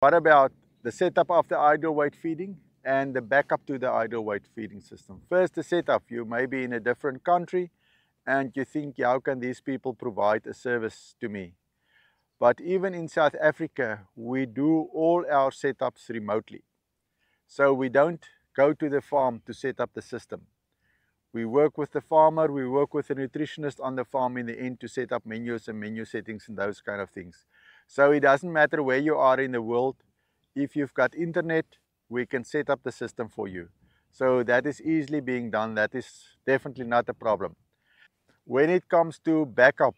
What about the setup of the ideal weight feeding and the backup to the ideal weight feeding system? First, the setup. You may be in a different country and you think, how can these people provide a service to me? But even in South Africa, we do all our setups remotely. So we don't go to the farm to set up the system. We work with the farmer, we work with the nutritionist on the farm in the end to set up menus and menu settings and those kind of things. So it doesn't matter where you are in the world. If you've got internet, we can set up the system for you. So that is easily being done. That is definitely not a problem. When it comes to backup,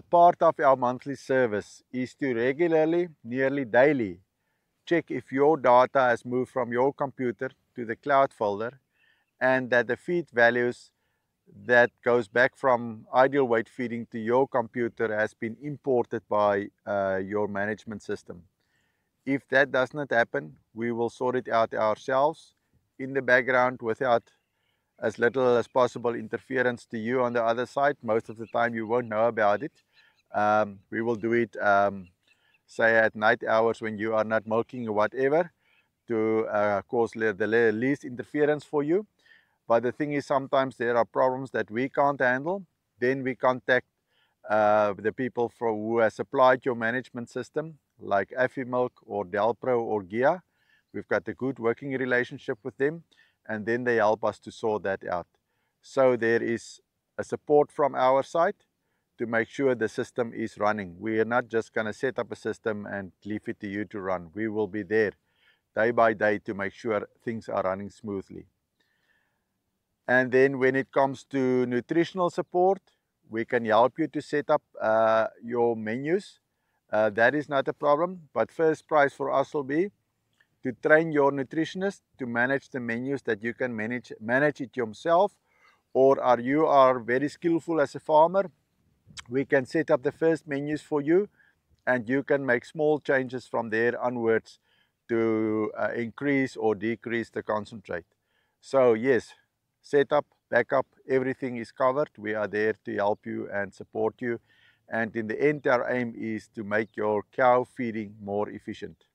part of our monthly service is to regularly, nearly daily, check if your data has moved from your computer to the cloud folder and that the feed values that goes back from ideal weight feeding to your computer has been imported by your management system. If that does not happen, we will sort it out ourselves in the background without as little as possible interference to you on the other side. Most of the time you won't know about it. We will do it say at night hours when you are not milking or whatever to cause the least interference for you. But the thing is, sometimes there are problems that we can't handle. Then we contact the people who have supplied your management system, like Afimilk or Delpro or GIA. We've got a good working relationship with them, and then they help us to sort that out. So there is a support from our side to make sure the system is running. We are not just going to set up a system and leave it to you to run. We will be there day by day to make sure things are running smoothly. And then when it comes to nutritional support, we can help you to set up your menus. That is not a problem, but first prize for us will be to train your nutritionist to manage the menus that you can manage it yourself, or you are very skillful as a farmer, we can set up the first menus for you and you can make small changes from there onwards to increase or decrease the concentrate. So yes, setup, backup, everything is covered. We are there to help you and support you. And in the end, our aim is to make your cow feeding more efficient.